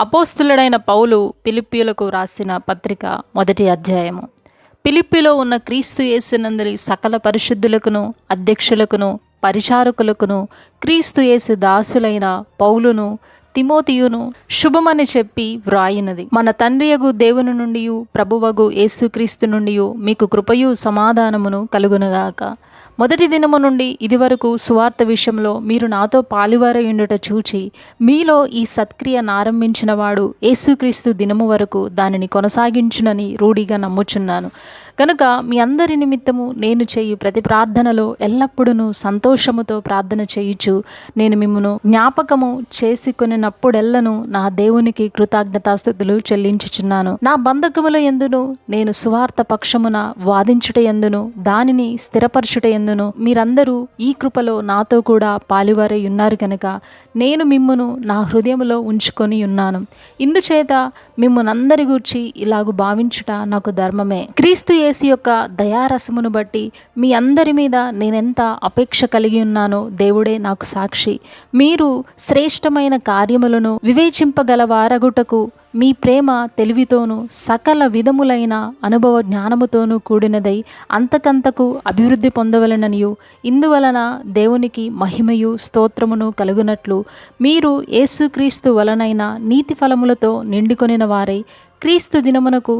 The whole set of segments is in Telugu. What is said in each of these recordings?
అపోస్తలుడైన పౌలు ఫిలిప్పీయులకు రాసిన పత్రిక మొదటి అధ్యాయము. ఫిలిప్పీలో ఉన్న క్రీస్తు యేసునందలి సకల పరిశుద్ధులకును అధ్యక్షులకును పరిచారకులకును క్రీస్తు యేసు దాసులైన పౌలును తిమోతియును శుభమని చెప్పి వ్రాయినది. మన తండ్రియగు దేవుని నుండి ప్రభువగు యేసుక్రీస్తు నుండి మీకు కృపయు సమాధానమును కలుగునుగాక. మొదటి దినము నుండి ఇదివరకు సువార్త విషయంలో మీరు నాతో పాలువారయుండుట చూచి మీలో ఈ సత్క్రియ నారంభించిన వాడు యేసుక్రీస్తు దినము వరకు దానిని కొనసాగించునని రూఢిగా నమ్ముచున్నాను. కనుక మీ అందరి నిమిత్తము నేను చేయు ప్రతి ప్రార్థనలో ఎల్లప్పుడూ సంతోషముతో ప్రార్థన చేయుచు నేను మిమ్మును జ్ఞాపకము చేసుకొనినప్పుడెల్లను నా దేవునికి కృతజ్ఞతాస్తుతులు చెల్లించుచున్నాను. నా బంధకముల యందును నేను సువార్త పక్షమున వాదించుట యందును దానిని స్థిరపరచుట యందును మీరందరూ ఈ కృపలో నాతో కూడా పాలువారై ఉన్నారు కనుక నేను మిమ్మును నా హృదయములో ఉంచుకొని ఉన్నాను. ఇందుచేత మిమ్మునందరి గూర్చి ఇలాగు భావించుట నాకు ధర్మమే. క్రీస్తు యేసు యొక్క దయారసమును బట్టి మీ అందరి మీద నేనెంత అపేక్ష కలిగి ఉన్నానో దేవుడే నాకు సాక్షి. మీరు శ్రేష్టమైన కార్యములను వివేచింపగలవారగుటకు మీ ప్రేమ తెలివితోనూ సకల విధములైన అనుభవ జ్ఞానముతోనూ కూడినదై అంతకంతకు అభివృద్ధి పొందవలననియు ఇందువలన దేవునికి మహిమయు స్తోత్రమును కలుగునట్లు మీరు యేసుక్రీస్తు వలనైన నీతి ఫలములతో నిండుకొనిన వారై క్రీస్తు దినమునకు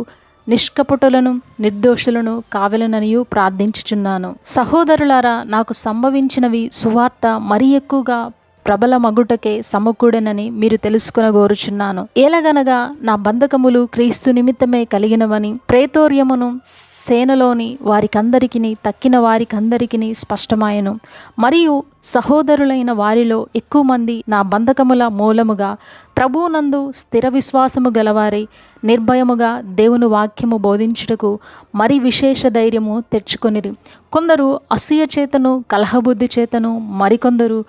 నిష్కపటులను నిర్దోషులను కావలననియు ప్రార్థించుచున్నాను. సహోదరులారా, నాకు సంభవించినవి సువార్త మరి ఎక్కువగా ప్రబల మగుటకే సమకూడనని మీరు తెలుసుకొనగోరుచున్నాను. ఏలగనగా నా బంధకములు క్రీస్తు నిమిత్తమే కలిగినవని ప్రేతోర్యమును సేనలోని వారికందరికిని తక్కిన వారికందరికిని స్పష్టమాయను. మరియు సహోదరులైన వారిలో ఎక్కువ మంది నా బంధకముల మూలముగా ప్రభువునందు స్థిర విశ్వాసము గలవారై నిర్భయముగా దేవుని వాక్యము బోధించుటకు మరి విశేష ధైర్యము తెచ్చుకొనిరి. కొందరు అసూయ చేతను కలహబుద్ధి చేతను మరికొందరు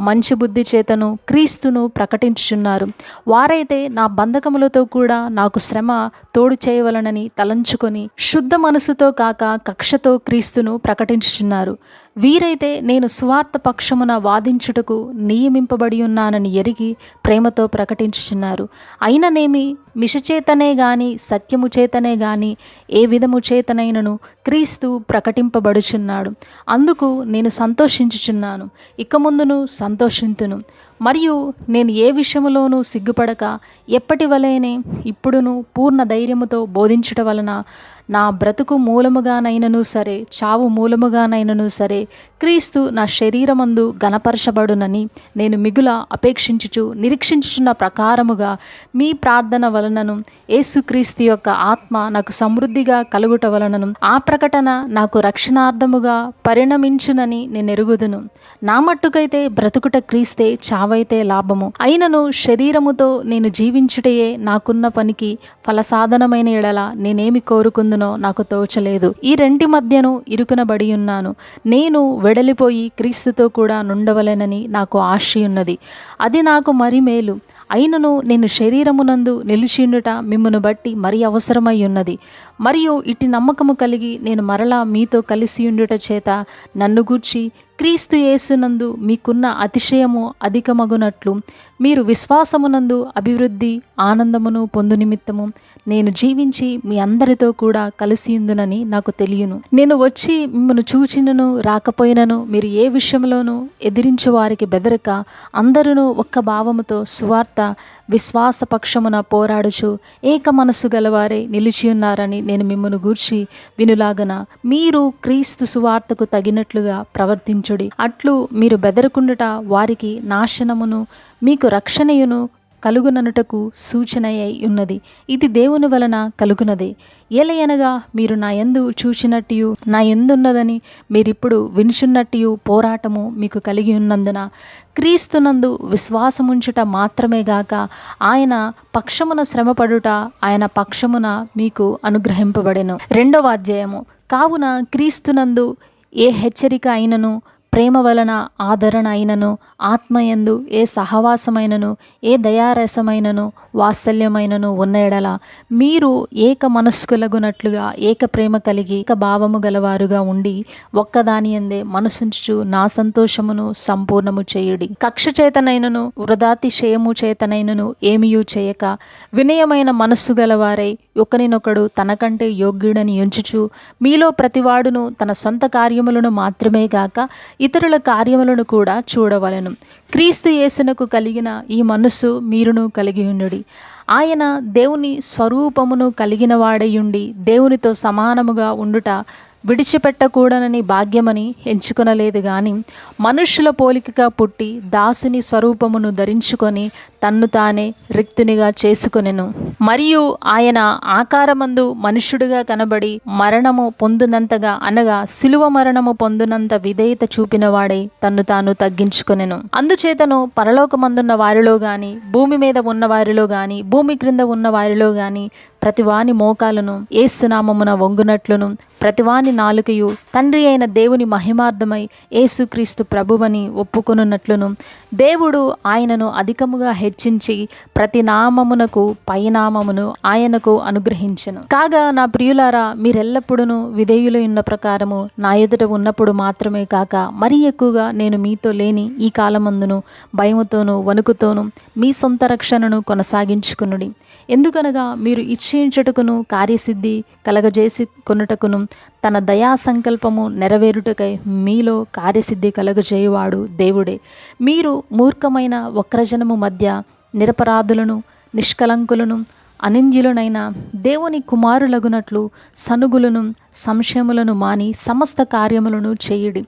మంచి బుద్ధి చేతను క్రీస్తును ప్రకటించుచున్నారు. వారైతే నా బంధకములతో కూడా నాకు శ్రమ తోడు చేయవలనని తలంచుకొని శుద్ధ మనసుతో కాక కక్షతో క్రీస్తును ప్రకటించుచున్నారు. వీరైతే నేను సువార్త పక్షమున వాదించుటకు నియమింపబడి ఉన్నానని ఎరిగి ప్రేమతో ప్రకటించుచున్నారు. అయిననేమి మిషచేతనే గాని సత్యము చేతనే గాని ఏ విధము చేతనైనను క్రీస్తు ప్రకటింపబడుచున్నాడు. అందుకు నేను సంతోషించుచున్నాను, ఇక ముందును సంతోషింతును. మరియు నేను ఏ విషయములోనూ సిగ్గుపడక ఎప్పటి వలెనే ఇప్పుడును పూర్ణ ధైర్యముతో బోధించుట వలన నా బ్రతుకు మూలముగానైనను సరే చావు మూలముగానైనను సరే క్రీస్తు నా శరీరమందు గణపరచబడునని నేను మిగుల అపేక్షించుచు నిరీక్షించుచున్న ప్రకారముగా మీ ప్రార్థన వలనను యేసుక్రీస్తు యొక్క ఆత్మ నాకు సమృద్ధిగా కలుగుట వలనను ఆ ప్రకటన నాకు రక్షణార్థముగా పరిణమించునని నేను ఎరుగుదును. నా మట్టుకైతే బ్రతుకుట క్రీస్తే, చావైతే లాభము. అయినను శరీరముతో నేను జీవించుటయే నాకున్న పనికి ఫలసాధనమైన ఎడల నేనేమి కోరుకుందునో నాకు తోచలేదు. ఈ రెంటి మధ్యను ఇరుకునబడి ఉన్నాను. నేను వెడలిపోయి క్రీస్తుతో కూడా నుండవలెనని నాకు ఆశయున్నది. అది నాకు మరి మేలు. అయినను నేను శరీరమునందు నిలిచిండుట మిమ్మును బట్టి మరి అవసరమై ఉన్నది. మరియు ఇటు నమ్మకము కలిగి నేను మరలా మీతో కలిసియుండుట చేత నన్ను గూర్చి క్రీస్తు యేసునందు మీకున్న అతిశయము అధికమగునట్లు మీరు విశ్వాసమునందు అభివృద్ధి ఆనందమును పొందు నిమిత్తము నేను జీవించి మీ అందరితో కూడా కలిసియుందునని నాకు తెలియను. నేను వచ్చి మిమ్మను చూచినను రాకపోయినను మీరు ఏ విషయంలోనూ ఎదిరించు వారికి బెదరక అందరూ ఒక్క భావముతో సువార్త విశ్వాస పక్షమున పోరాడుచు ఏక మనసు గలవారే నిలిచియున్నారని నేను మిమ్మను గూర్చి వినులాగన మీరు క్రీస్తు సువార్తకు తగినట్లుగా ప్రవర్తించుడి. అట్లు మీరు బెదరకుండుట వారికి నాశనమును మీకు రక్షణయును కలుగుననుటకు సూచనయై ఉన్నది. ఇది దేవుని వలన కలుగునదే. ఏలయనగా మీరు నా యందు చూచినట్టు నా యందున్నదని మీరిప్పుడు వినుచున్నట్టు పోరాటము మీకు కలిగి ఉన్నందున క్రీస్తునందు విశ్వాసముంచుట మాత్రమే గాక ఆయన పక్షమున శ్రమపడుట ఆయన పక్షమున మీకు అనుగ్రహింపబడెను. 2వ అధ్యాయము. కావున క్రీస్తునందు ఏ హెచ్చరిక అయినను ప్రేమ వలన ఆదరణ అయినను, ఆత్మయందు ఏ సహవాసమైనను, ఏ దయారసమైనను, వాత్సల్యమైనను ఉన్న ఎడల మీరు ఏక మనస్కులగునట్లుగా ఏక ప్రేమ కలిగి ఏక భావము గలవారుగా ఉండి ఒక్కదాని యందే మనసుంచుచు నా సంతోషమును సంపూర్ణము చేయుడి. కక్ష చేతనైనను వృధాతిశయము చేతనైనను ఏమియూ చేయక వినయమైన మనస్సు గలవారై ఒకరినొకడు తనకంటే యోగ్యుడని ఎంచుచు మీలో ప్రతివాడును తన సొంత కార్యములను మాత్రమే గాక ఇతరుల కార్యములను కూడా చూడవలెను. క్రీస్తు యేసునకు కలిగిన ఈ మనస్సు మీరును కలిగి ఉండుడి. ఆయన దేవుని స్వరూపమును కలిగిన వాడయుండి దేవునితో సమానముగా ఉండుట విడిచిపెట్టకూడనని భాగ్యమని ఎంచుకొనలేదు గాని మనుష్యుల పోలికగా పుట్టి దాసుని స్వరూపమును ధరించుకొని తన్ను తానే రిక్తునిగా చేసుకొనెను. మరియు ఆయన ఆకారమందు మనుష్యుడిగా కనబడి మరణము పొందునంతగా అనగా శిలువ మరణము పొందునంత విధేయత చూపిన వాడై తన్ను తాను తగ్గించుకొనెను. అందుచేతను పరలోకమందున్న వారిలో గాని భూమి మీద ఉన్న వారిలో గాని భూమి క్రింద ఉన్న వారిలో గాని ప్రతివాని మోకాలను యేసునామమున వంగునట్లును ప్రతివాని నాలుకయు తండ్రి అయిన దేవుని మహిమార్థమై యేసుక్రీస్తు ప్రభువని ఒప్పుకొనున్నట్లును దేవుడు ఆయనను అధికముగా హెచ్చించి ప్రతి నామమునకు పైనామమును ఆయనకు అనుగ్రహించెను. కాగా నా ప్రియులారా, మీరెల్లప్పుడూ విధేయులు ఉన్న ప్రకారము నా ఎదుట ఉన్నప్పుడు మాత్రమే కాక మరీ ఎక్కువగా నేను మీతో లేని ఈ కాలమందును భయముతోనూ వణుకుతోనూ మీ సొంత రక్షణను కొనసాగించుకొనుడి. ఎందుకనగా మీరు ఇచ్ఛించుటకును కార్యసిద్ధి కలగజేసి కొనుటకును తన దయా సంకల్పము నెరవేరుటకై మీలో కార్యసిద్ధి కలగజేయువాడు దేవుడే. మీరు మూర్ఖమైన వక్రజనము మధ్య నిరపరాధులను నిష్కలంకులను అనింద్యులనైన దేవుని కుమారులగునట్లు సనుగులను సంశయములను మాని సమస్త కార్యములను చేయుడి.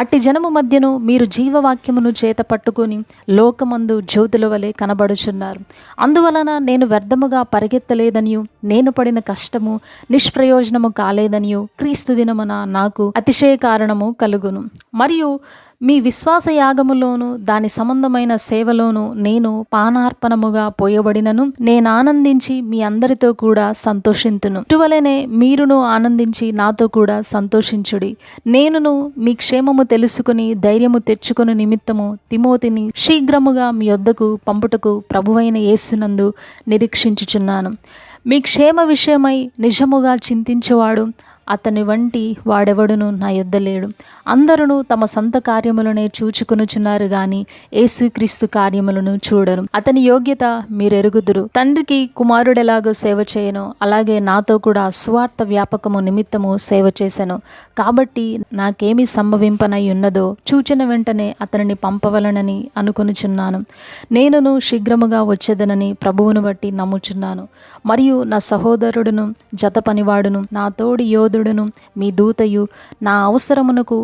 అట్టి జనము మధ్యను మీరు జీవవాక్యమును చేత పట్టుకొని లోకమందు జ్యోతుల వలె కనబడుచున్నారు. అందువలన నేను వ్యర్థముగా పరిగెత్తలేదనియు నేను పడిన కష్టము నిష్ప్రయోజనము కాలేదనియు క్రీస్తు దినమున నాకు అతిశయ కారణము కలుగును. మరియు మీ విశ్వాస యాగములోను దాని సంబంధమైన సేవలోను నేను పానార్పణముగా పోయబడినను నేను ఆనందించి మీ అందరితో కూడా సంతోషింతును. ఇటువలనే మీరును ఆనందించి నాతో కూడా సంతోషించుడి. నేనును మీ క్షేమము తెలుసుకుని ధైర్యము తెచ్చుకుని నిమిత్తము తిమోతిని శీఘ్రముగా మీ యొద్దకు పంపుటకు ప్రభువైన యేసునందు నిరీక్షించుచున్నాను. మీ క్షేమ విషయమై నిజముగా చింతించువాడు అతని వంటి వాడెవడును నా యొద్ద లేడు. అందరూ తమ సొంత కార్యములనే చూచుకొనుచున్నారు గాని యేసుక్రీస్తు కార్యములను చూడరు. అతని యోగ్యత మీరెరుగుదురు. తండ్రికి కుమారుడెలాగో సేవ చేయను అలాగే నాతో కూడా సువార్త వ్యాపకము నిమిత్తము సేవ చేశాను. కాబట్టి నాకేమి సంభవింపనై ఉన్నదో చూచిన వెంటనే అతనిని పంపవలనని అనుకొనుచున్నాను. నేనును శీఘ్రముగా వచ్చేదనని ప్రభువును బట్టి నమ్ముచున్నాను. మరియు నా సహోదరుడును జత పనివాడును నా తోడి యోధుడును మీ దూతయు నా అవసరమునకు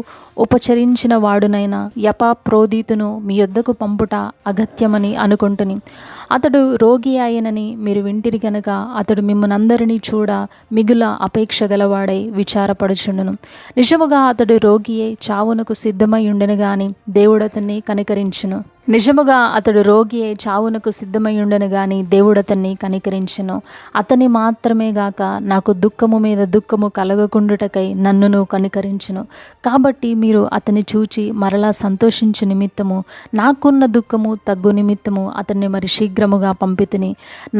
ఉపచరించిన వాడునైన యపాప్రోదీతును మీ యొద్దకు పంపుట అగత్యమని అనుకుంటుని. అతడు రోగి ఆయనని మీరు వింటిరి గనక అతడు మిమ్మల్నందరినీ చూడ మిగుల అపేక్ష గలవాడై విచారపడుచుండును. నిజముగా అతడు రోగియే చావునకు సిద్ధమై ఉండెను గాని దేవుడు అతన్ని కనికరించును. నిజముగా అతడు రోగియే చావునకు సిద్ధమై ఉండెను గాని దేవుడు అతన్ని కనికరించెను. అతని మాత్రమే గాక నాకు దుఃఖము మీద దుఃఖము కలగకుండుటకై నన్నును కనికరించును. కాబట్టి మీరు అతన్ని చూచి మరలా సంతోషించు నిమిత్తము నాకున్న దుఃఖము తగ్గు నిమిత్తము అతన్ని మరి శీఘ్రముగా పంపితిని.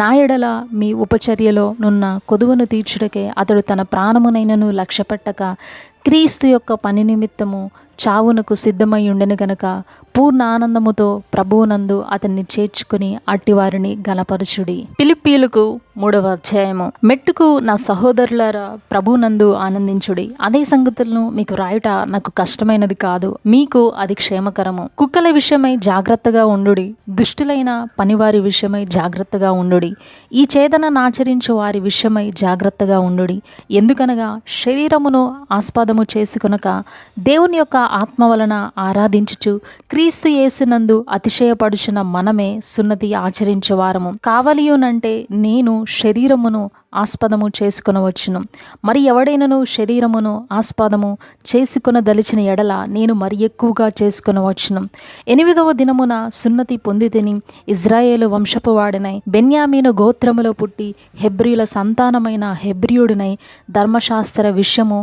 నా ఎడల మీ ఉపచర్యలో నున్న కొదువను తీర్చుటకే అతడు తన ప్రాణమునైనను లక్ష్యపెట్టక క్రీస్తు యొక్క పని నిమిత్తము చావునకు సిద్ధమై ఉండెను గనక పూర్ణ ఆనందముతో ప్రభువునందు అతన్ని చేర్చుకుని అట్టివారిని గణపరచుడి. ఫిలిప్పీయులకు 3వ అధ్యాయము. మెట్టుకు నా సహోదరులారా ప్రభువునందు ఆనందించుడి. అదే సంగతులను మీకు రాయుట నాకు కష్టమైనది కాదు, మీకు అది క్షేమకరము. కుక్కల విషయమై జాగ్రత్తగా ఉండుడి, దుష్టులైన పనివారి విషయమై జాగ్రత్తగా ఉండుడి, ఈ చేదనను ఆచరించు వారి విషయమై జాగ్రత్తగా ఉండుడి. ఎందుకనగా శరీరమును ఆస్పదము చేసుకొనక దేవుని యొక్క ఆత్మ వలన ఆరాధించుచు క్రీస్తు యేసునందు అతిశయపడుచున్న మనమే సున్నతి ఆచరించువారము కావలియునంటే నేను శరీరమును ఆస్పదము చేసుకొనవచ్చును. మరి ఎవడైనను శరీరమును ఆస్పదము చేసుకొనదలిచిన ఎడల నేను మరి ఎక్కువగా చేసుకొనవచ్చును. 8వ దినమున సున్నతి పొందితిని, ఇజ్రాయేలు వంశపు వాడినై బెన్యామీను గోత్రములో పుట్టి హెబ్రీయుల సంతానమైన హెబ్రీయుడినై ధర్మశాస్త్ర విషయము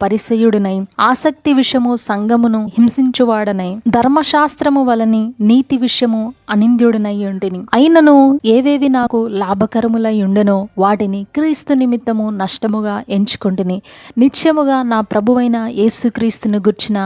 పరిసయుడినై, ఆసక్తి విషయము సంగమును హింసించువాడనై, ధర్మశాస్త్రము వలని నీతి విషయము అనింద్యుడినై ఉంటిని. అయినను ఏవేవి నాకు లాభకరములై ఉండెనో వాటిని క్రీస్తు నిమిత్తము నష్టముగా ఎంచుకొంటిని. నిత్యముగా నా ప్రభువైన యేసుక్రీస్తును గుర్చిన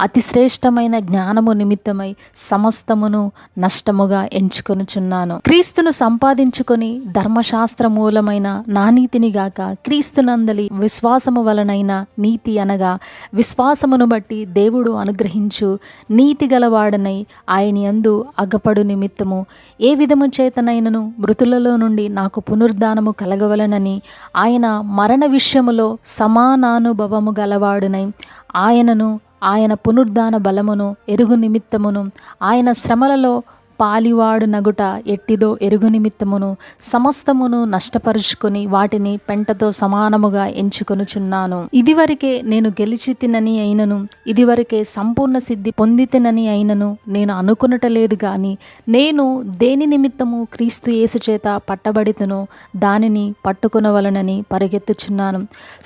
అతిశ్రేష్టమైన జ్ఞానము నిమిత్తమై సమస్తమును నష్టముగా ఎంచుకొనుచున్నాను. క్రీస్తును సంపాదించుకొని ధర్మశాస్త్ర మూలమైన నా నీతిని గాక క్రీస్తునందలి విశ్వాసము వలనైన నీతి అనగా విశ్వాసమును బట్టి దేవుడు అనుగ్రహించు నీతి గలవాడనై ఆయన యందు అగపడు నిమిత్తము ఏ విధము చేతనైనను మృతులలో నుండి నాకు పునరుద్ధానము కలగవలనని ఆయన మరణ విషయములో సమానానుభవము గలవాడునై ఆయనను ఆయన పునరుద్ధాన బలమును ఎరుగు నిమిత్తమును ఆయన శ్రమలలో పాలివాడు నగుట ఎట్టిదో ఎరుగు నిమిత్తమును సమస్తమును నష్టపరుచుకొని వాటిని పెంటతో సమానముగా ఎంచుకొనుచున్నాను. ఇదివరకే నేను గెలిచి తినని అయినను, ఇదివరకే సంపూర్ణ సిద్ధి పొందితినని అయినను నేను అనుకునటలేదు గాని నేను దేని నిమిత్తము క్రీస్తు యేసు చేత పట్టబడితునో దానిని పట్టుకొనవలనని పరిగెత్తుచున్నాను.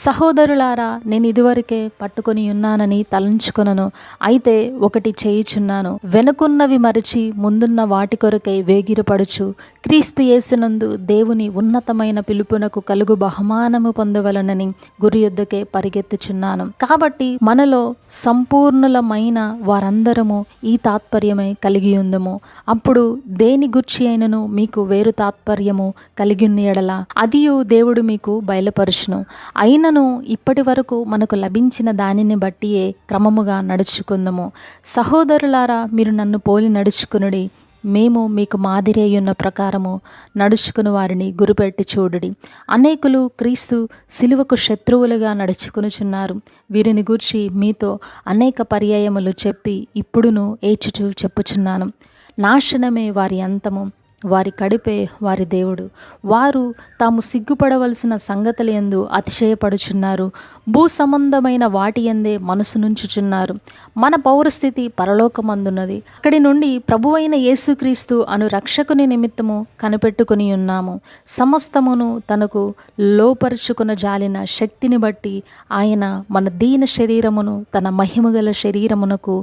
సహోదరులారా, నేను ఇదివరకే పట్టుకొని ఉన్నానని తలంచుకొనను. అయితే ఒకటి చేయుచున్నాను, వెనుకున్నవి మరచి ముందున్న వాటి కొరకై వేగిరపడుచు క్రీస్తు యేసునందు దేవుని ఉన్నతమైన పిలుపునకు కలుగు బహుమానము పొందవలనని గురి యొద్దకే పరిగెత్తుచున్నాను. కాబట్టి మనలో సంపూర్ణులమైన వారందరము ఈ తాత్పర్యమై కలిగి ఉందము. అప్పుడు దేని గూర్చి అయినను మీకు వేరు తాత్పర్యము కలిగి ఉన్న యెడల అదియు దేవుడు మీకు బయలుపరుచును. అయినను ఇప్పటి వరకు మనకు లభించిన దానిని బట్టియే క్రమముగా నడుచుకుందము. సహోదరులారా, మీరు నన్ను పోలి నడుచుకునుడి. మేము మీకు మాదిరి అయ్యున్న ప్రకారము నడుచుకుని వారిని గురిపెట్టి చూడుడి. అనేకులు క్రీస్తు సిలువకు శత్రువులుగా నడుచుకునుచున్నారు. వీరిని గూర్చి మీతో అనేక పర్యాయములు చెప్పి ఇప్పుడును ఏడ్చుచూ చెప్పుచున్నాను. నాశనమే వారి అంతము, వారి కడుపే వారి దేవుడు. వారు తాము సిగ్గుపడవలసిన సంగతుల యందు అతిశయపడుచున్నారు. భూ సంబంధమైన వాటి యందే మనసు నుంచుచున్నారు. మన పౌరస్థితి పరలోకమందున్నది. అక్కడి నుండి ప్రభువైన యేసుక్రీస్తు అను రక్షకుని నిమిత్తము కనిపెట్టుకుని ఉన్నాము. సమస్తమును తనకు లోపరుచుకున జాలిన శక్తిని బట్టి ఆయన మన దీన శరీరమును తన మహిమగల శరీరమునకు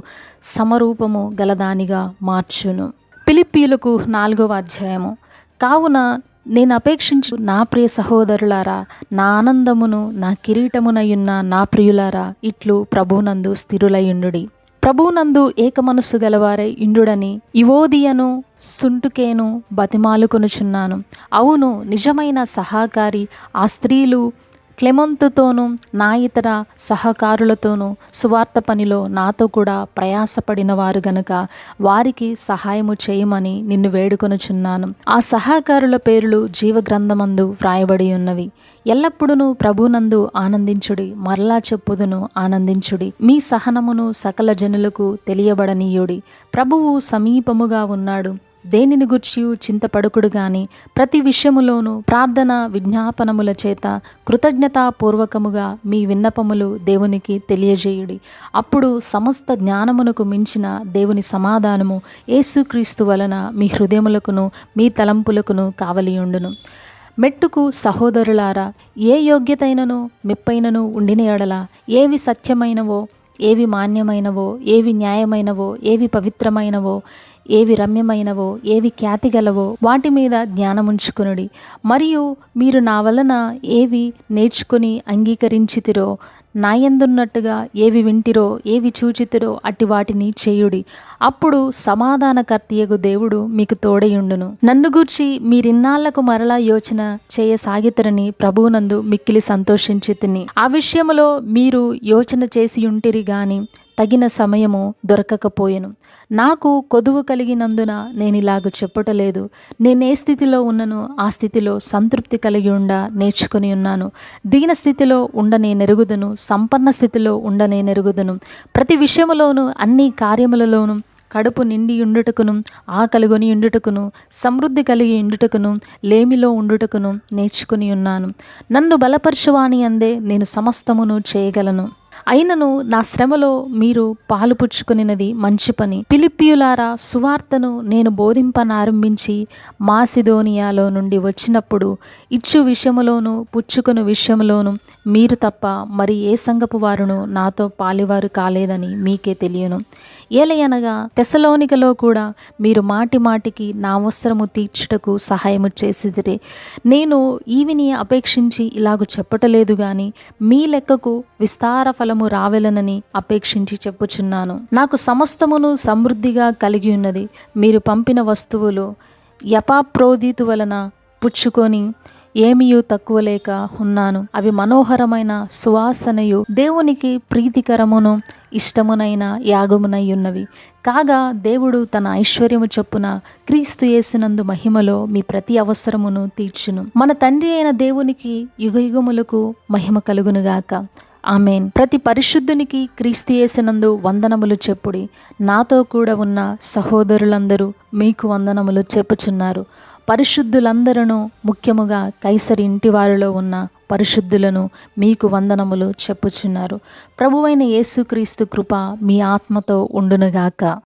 సమరూపము గలదానిగా మార్చును. ఫిలిప్పీయులకు 4వ అధ్యాయము. కావున నేను అపేక్షించు నా ప్రియ సహోదరులారా, నా ఆనందమును నా కిరీటమునయున్న నా ప్రియులారా, ఇట్లు ప్రభువునందు స్థిరులయుండుడి. ప్రభువునందు ఏక మనస్సు గలవారై ఇండుడని యువోదియను సుంటుకేను బతిమాలుకొనుచున్నాను. అవును, నిజమైన సహకారి ఆ స్త్రీలు క్లెమంతుతోనూ నా ఇతర సహకారులతోనూ సువార్త పనిలో నాతో కూడా ప్రయాసపడిన వారు గనుక వారికి సహాయము చేయమని నిన్ను వేడుకొనుచున్నాను. ఆ సహకారుల పేర్లు జీవగ్రంథమందు వ్రాయబడి ఉన్నవి. ఎల్లప్పుడూ ప్రభునందు ఆనందించుడి. మరలా చెప్పుదును, ఆనందించుడి. మీ సహనమును సకల జనులకు తెలియబడనీయుడి. ప్రభువు సమీపముగా ఉన్నాడు. దేనిని గూర్చి చింతపడుకుడు గాని ప్రతి విషయములోనూ ప్రార్థన విజ్ఞాపనముల చేత కృతజ్ఞతాపూర్వకముగా మీ విన్నపములు దేవునికి తెలియజేయుడి. అప్పుడు సమస్త జ్ఞానమునకు మించిన దేవుని సమాధానము యేసుక్రీస్తు వలన మీ హృదయములకును మీ తలంపులకును కావలియుండును. మెట్టుకు సహోదరులారా, ఏ యోగ్యతైనను మెప్పైనను ఉండిన ఎడల, ఏవి సత్యమైనవో, ఏవి మాన్యమైనవో, ఏవి న్యాయమైనవో, ఏవి పవిత్రమైనవో, ఏవి రమ్యమైనవో, ఏవి ఖ్యాతి గలవో వాటి మీద ధ్యానముంచుకునుడి. మరియు మీరు నా వలన ఏవి నేర్చుకుని అంగీకరించితిరో, నాయందున్నట్టుగా ఏవి వింటిరో, ఏవి చూచితిరో అట్టి వాటిని చేయుడి. అప్పుడు సమాధానకర్తయగు దేవుడు మీకు తోడయుండును. నన్ను గూర్చి మీరిన్నాళ్లకు మరలా యోచన చేయసాగితరని ప్రభువునందు మిక్కిలి సంతోషించి తిని. ఆ విషయములో మీరు యోచన చేసి ఉంటిరి గాని తగిన సమయము దొరకకపోయెను. నాకు కొదువు కలిగినందున నేనిలాగ చెప్పుటలేదు. నేనే స్థితిలో ఉన్నను ఆ స్థితిలో సంతృప్తి కలిగి ఉండ నేర్చుకుని ఉన్నాను. దీన స్థితిలో ఉండ నేనెరుగుదును, సంపన్న స్థితిలో ఉండ నేనెరుగుదును. ప్రతి విషయములోను అన్ని కార్యములలోను కడుపు నిండి ఉండుటకును, ఆకలిగొని ఉండుటకును, సమృద్ధి కలిగి ఉండుటకును, లేమిలో ఉండుటకును నేర్చుకుని ఉన్నాను. నన్ను బలపరచువాని అందే నేను సమస్తమును చేయగలను. అయినను నా శ్రమలో మీరు పాలు పుచ్చుకొనినది మంచి పని. ఫిలిప్పీయులారా, సువార్తను నేను బోధింపనారంభించి మాసిదోనియాలో నుండి వచ్చినప్పుడు ఇచ్చు విషయములోను పుచ్చుకొను విషయములోను మీరు తప్ప మరి ఏ సంఘపు వారును నాతో పాలివారు కాలేదని మీకే తెలియను. ఏలయనగా తెసలోనికలో కూడా మీరు మాటి మాటికి నా అవసరము తీర్చుటకు సహాయము చేసిదిరే. నేను ఈవిని అపేక్షించి ఇలాగు చెప్పటలేదు గాని మీ లెక్కకు విస్తార ఫలము రావెలనని అపేక్షించి చెప్పుచున్నాను. నాకు సమస్తమును సమృద్ధిగా కలిగి ఉన్నది. మీరు పంపిన వస్తువులు ఎపాప్రోదితు వలన పుచ్చుకొని ఏమీయూ తక్కువ లేక ఉన్నాను. అవి మనోహరమైన సువాసనయు దేవునికి ప్రీతికరమును ఇష్టమునైన యాగమునై ఉన్నవి. కాగా దేవుడు తన ఐశ్వర్యము చొప్పున క్రీస్తు యేసునందు మహిమలో మీ ప్రతి అవసరమును తీర్చును. మన తండ్రి అయిన దేవునికి యుగయుగములకు మహిమ కలుగునుగాక. ఆమేన్. ప్రతి పరిశుద్ధునికి క్రీస్తు యేసునందు వందనములు చెప్పుడి. నాతో కూడా ఉన్న సహోదరులందరూ మీకు వందనములు చెప్పుచున్నారు. పరిశుద్ధులందరూ, ముఖ్యముగా కైసరి ఇంటివారిలో ఉన్న పరిశుద్ధులను మీకు వందనములు చెప్పుచున్నారు. ప్రభువైన యేసుక్రీస్తు కృప మీ ఆత్మతో ఉండునుగాక.